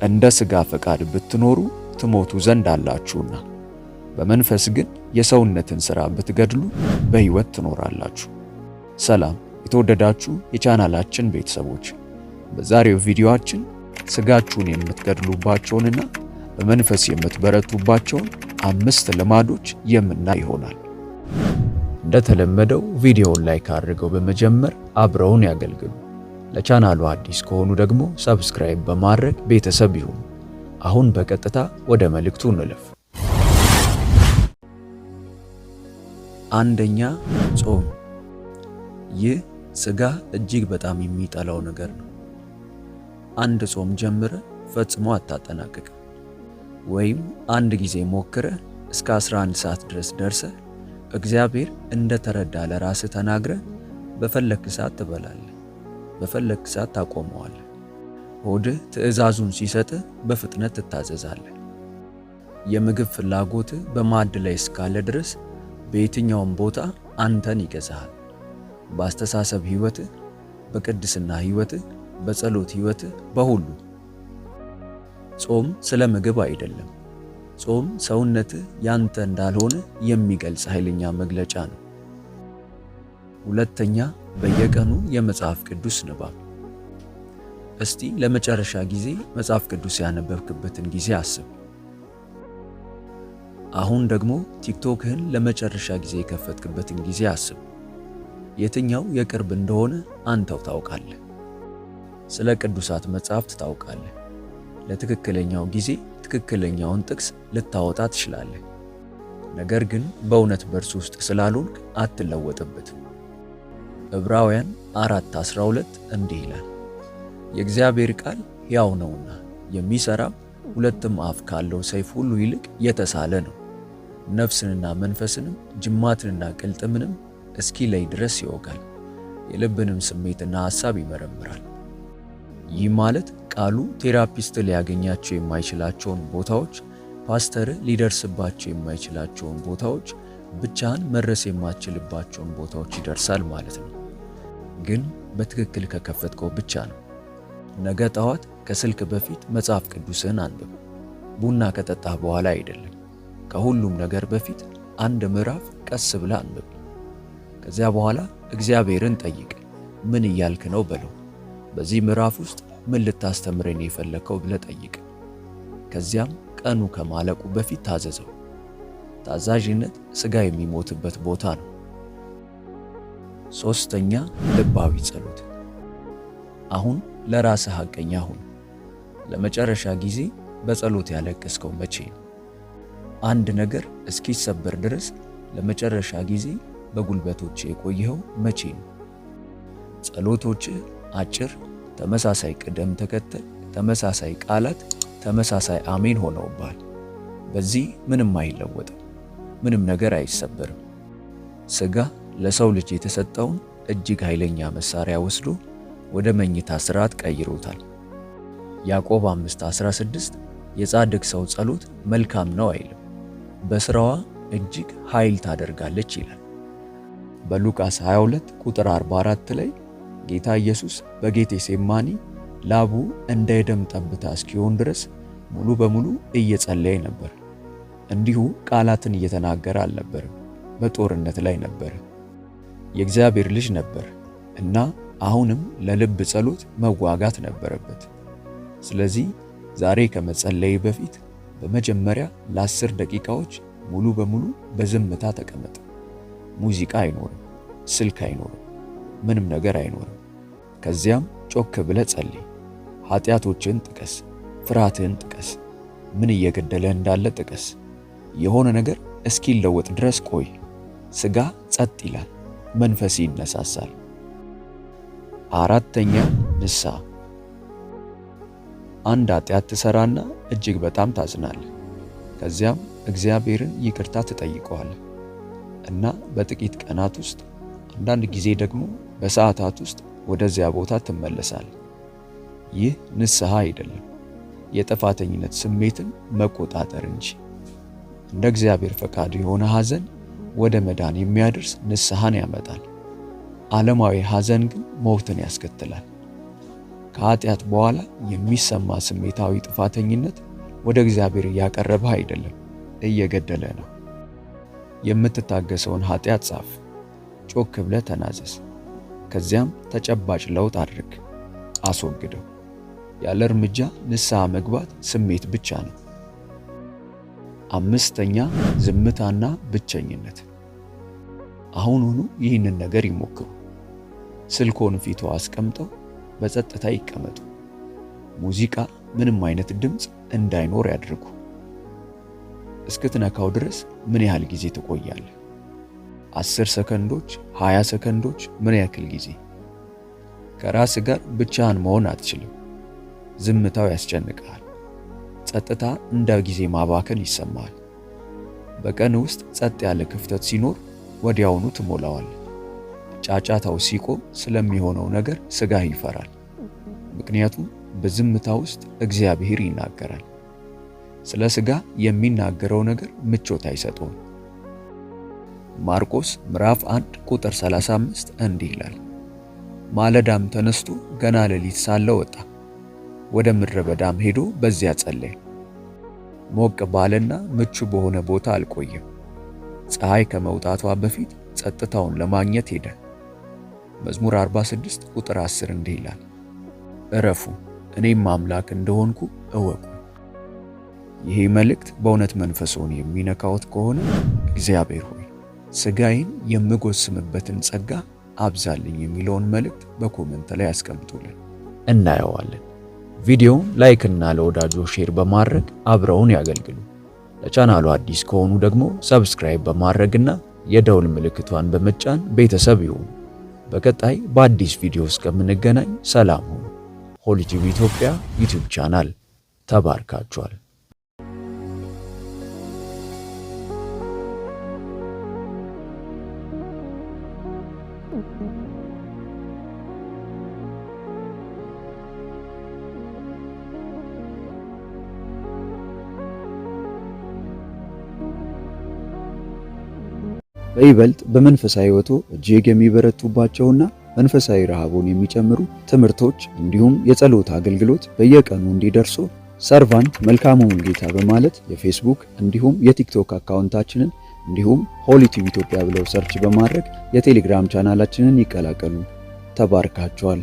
እንደ ሥጋ ፈቃድ ብትኖሩ ትሞቱ ዘንድ አላችሁና፣ በመንፈስ ግን የሰውነትን ሥራ ብትገድሉ በሕይወት ትኖራላችሁ። ሰላም የተወደዳችሁ የቻናላችን ቤተሰቦች፣ በዛሬው ቪዲዮአችን ሥጋችሁን የምትገድሉባቸውንና በመንፈስ የምትበረቱባቸውን 5 ልማዶች የምናይ ይሆናል። እንደተለመደው ቪዲዮውን ላይክ አድርገው በመጀመር አብረውን ያገልግሉ። ለቻናሉ አዲስ ከሆኑ ደግሞ ሰብስክራይብ በማድረግ ቤተሰብ ይሁኑ። አሁን በቀጥታ ወደ መልእክቱ እንለፍ። አንደኛ፣ ጾም። ይህ ሥጋ እጅግ በጣም የሚጠላው ነገር ነው። አንድ ጾም ጀምረ ፈጽሞ አታጠናቅቅም። ወይም አንድ ጊዜ ሞክረ እስከ 11 ሰዓት ድረስ ደርሰ እግዚአብሔር እንደተረዳ ለራስህ ተናግረ በፈለክ ሰዓት ትበላለህ፣ በፈለክ ሰዓት ታቆመዋለህ። ሆድህ ትዕዛዙን ሲሰጥህ በፍጥነት ትታዘዛለህ። የምግብ ፍላጎትህ በማዕድ ላይ እስካለ ድረስ በየትኛውም ቦታ አንተን ይገዛሃል። በአስተሳሰብ ሕይወትህ፣ በቅድስና ሕይወትህ፣ በጸሎት ሕይወትህ፣ በሁሉ። ጾም ስለ ምግብ አይደለም። ጾም ሰውነትህ ያንተ እንዳልሆነ የሚገልጽ ኃይለኛ መግለጫ ነው። ሁለተኛ፣ በየቀኑ የመጽሐፍ ቅዱስ ንባብ። እስቲ ለመጨረሻ ጊዜ መጽሐፍ ቅዱስ ያነበብክበትን ጊዜ አስብ። አሁን ደግሞ ቲክቶክህን ለመጨረሻ ጊዜ የከፈትክበትን ጊዜ አስብ። የትኛው የቅርብ እንደሆነ አንተው ታውቃለህ። ስለ ቅዱሳት መጽሐፍት ታውቃለህ። ለትክክለኛው ጊዜ ትክክለኛውን ጥቅስ ልታወጣ ትችላለህ። ነገር ግን በእውነት በእርሱ ውስጥ ስላልሆንክ አትለወጥበትም። ዕብራውያን 4:12 እንዲህ ይላል፣ የእግዚአብሔር ቃል ሕያው ነውና የሚሠራም ሁለትም አፍ ካለው ሰይፍ ሁሉ ይልቅ የተሳለ ነው፣ ነፍስንና መንፈስንም ጅማትንና ቅልጥምንም እስኪለይ ድረስ ይወጋል፣ የልብንም ስሜትና ሐሳብ ይመረምራል። ይህ ማለት ቃሉ ቴራፒስት ሊያገኛቸው የማይችላቸውን ቦታዎች፣ ፓስተር ሊደርስባቸው የማይችላቸውን ቦታዎች፣ ብቻህን መድረስ የማትችልባቸውን ቦታዎች ይደርሳል ማለት ነው። ግን በትክክል ከከፈትከው ብቻ ነው። ነገ ጠዋት ከስልክ በፊት መጽሐፍ ቅዱስህን አንብብ። ቡና ከጠጣህ በኋላ አይደለም። ከሁሉም ነገር በፊት አንድ ምዕራፍ ቀስ ብለህ አንብብ። ከዚያ በኋላ እግዚአብሔርን ጠይቅ። ምን እያልክ ነው በለው። በዚህ ምዕራፍ ውስጥ ምን ልታስተምረኝ የፈለከው ብለህ ጠይቅ። ከዚያም ቀኑ ከማለቁ በፊት ታዘዘው። ታዛዥነት ሥጋ የሚሞትበት ቦታ ነው። ሶስተኛ፣ ልባዊ ጸሎት። አሁን ለራስህ ሐቀኛ ሁን። ለመጨረሻ ጊዜ በጸሎት ያለቀስከው መቼ ነው? አንድ ነገር እስኪሰበር ድረስ ለመጨረሻ ጊዜ በጉልበቶች የቆየኸው መቼ ነው? ጸሎቶችህ አጭር፣ ተመሳሳይ ቅደም ተከተል፣ ተመሳሳይ ቃላት፣ ተመሳሳይ አሜን ሆነውብሃል። በዚህ ምንም አይለወጥም፣ ምንም ነገር አይሰበርም። ሥጋ ለሰው ልጅ የተሰጠውን እጅግ ኃይለኛ መሳሪያ ወስዶ ወደ መኝታ ስርዓት ቀይሮታል። ያዕቆብ 5:16 የጻድቅ ሰው ጸሎት መልካም ነው አይልም፣ በሥራዋ እጅግ ኃይል ታደርጋለች ይላል። በሉቃስ 22:44 ላይ ጌታ ኢየሱስ በጌቴሴማኒ ላቡ እንደ ደም ጠብታ እስኪሆን ድረስ ሙሉ በሙሉ እየጸለየ ነበር። እንዲሁ ቃላትን እየተናገረ አልነበረም፣ በጦርነት ላይ ነበር። የእግዚአብሔር ልጅ ነበር እና አሁንም ለልብ ጸሎት መዋጋት ነበረበት። ስለዚህ ዛሬ ከመጸለይ በፊት በመጀመሪያ ለ10 ደቂቃዎች ሙሉ በሙሉ በዝምታ ተቀመጥ። ሙዚቃ አይኖርም፣ ስልክ አይኖርም፣ ምንም ነገር አይኖርም። ከዚያም ጮክ ብለህ ጸልይ። ኃጢአቶችን ጥቀስ፣ ፍርሃትህን ጥቀስ፣ ምን እየገደለ እንዳለ ጥቀስ። የሆነ ነገር እስኪለወጥ ድረስ ቆይ። ሥጋ ጸጥ ይላል፣ መንፈስ ይነሳሳል። አራተኛ፣ ንስሐ። አንድ ኃጢአት ትሠራና እጅግ በጣም ታዝናለህ። ከዚያም እግዚአብሔርን ይቅርታ ትጠይቀዋለህ እና በጥቂት ቀናት ውስጥ፣ አንዳንድ ጊዜ ደግሞ በሰዓታት ውስጥ ወደዚያ ቦታ ትመለሳለህ። ይህ ንስሐ አይደለም፣ የጥፋተኝነት ስሜትን መቆጣጠር እንጂ። እንደ እግዚአብሔር ፈቃድ የሆነ ሐዘን ወደ መዳን የሚያደርስ ንስሐን ያመጣል። ዓለማዊ ሐዘን ግን ሞትን ያስከትላል። ከኃጢአት በኋላ የሚሰማ ስሜታዊ ጥፋተኝነት ወደ እግዚአብሔር እያቀረበህ አይደለም፣ እየገደለ ነው። የምትታገሰውን ኃጢአት ጻፍ፣ ጮክ ብለህ ተናዘዝ። ከዚያም ተጨባጭ ለውጥ አድርግ፣ አስወግደው። ያለ እርምጃ ንስሐ መግባት ስሜት ብቻ ነው። 5ኛ ዝምታና ብቸኝነት። አሁኑኑ ይህንን ነገር ይሞክሩ። ስልኮን ፊቱ አስቀምጠው በጸጥታ ይቀመጡ። ሙዚቃ፣ ምንም አይነት ድምፅ እንዳይኖር ያድርጉ። እስክትነካው ድረስ ምን ያህል ጊዜ ትቆያለህ? 10 ሰከንዶች፣ 20 ሰከንዶች፣ ምን ያክል ጊዜ? ከራስ ጋር ብቻህን መሆን አትችልም። ዝምታው ያስጨንቅሃል። ጸጥታ እንደ ጊዜ ማባከን ይሰማሃል። በቀን ውስጥ ጸጥ ያለ ክፍተት ሲኖር ወዲያውኑ ትሞላዋለህ። ጫጫታው ሲቆም ስለሚሆነው ነገር ስጋህ ይፈራል። ምክንያቱም በዝምታ ውስጥ እግዚአብሔር ይናገራል። ስለ ስጋ የሚናገረው ነገር ምቾት አይሰጠውም። ማርቆስ ምዕራፍ 1 ቁጥር 35 እንዲህ ይላል፣ ማለዳም ተነስቶ ገና ሌሊት ሳለ ወጣ፣ ወደ ምድረ በዳም ሄዶ በዚያ ጸለየ። ሞቅ ባለና ምቹ በሆነ ቦታ አልቆየም። ፀሐይ ከመውጣቷ በፊት ጸጥታውን ለማግኘት ሄደ። መዝሙር 46 ቁጥር 10 እንዲህ ይላል፣ እረፉ እኔም አምላክ እንደሆንኩ እወቁ። ይሄ መልእክት በእውነት መንፈስዎን የሚነካዎት ከሆነ እግዚአብሔር ሆይ ስጋዬን የምጎስምበትን ጸጋ አብዛልኝ የሚለውን መልእክት በኮሜንት ላይ አስቀምጡልን፣ እናየዋለን። ቪዲዮውን ላይክ እና ለወዳጆ ሼር በማድረግ አብረውን ያገልግሉ። ለቻናሉ አዲስ ከሆኑ ደግሞ ሰብስክራይብ በማድረግና የደውል ምልክቷን በመጫን ቤተሰብ ይሁኑ። በቀጣይ በአዲስ ቪዲዮ እስከምንገናኝ ሰላም ሁኑ። ሆሊ ቲዩብ ኢትዮጵያ ዩቲዩብ ቻናል ተባርካችኋል። በይበልጥ በመንፈሳዊ ሕይወቶ እጅግ የሚበረቱባቸውና መንፈሳዊ ረሃቦን የሚጨምሩ ትምህርቶች እንዲሁም የጸሎት አገልግሎት በየቀኑ እንዲደርሱ ሰርቫንት መልካሙን ጌታ በማለት የፌስቡክ እንዲሁም የቲክቶክ አካውንታችንን እንዲሁም ሆሊ ቲዩብ ኢትዮጵያ ብለው ሰርች በማድረግ የቴሌግራም ቻናላችንን ይቀላቀሉ። ተባርካችኋል።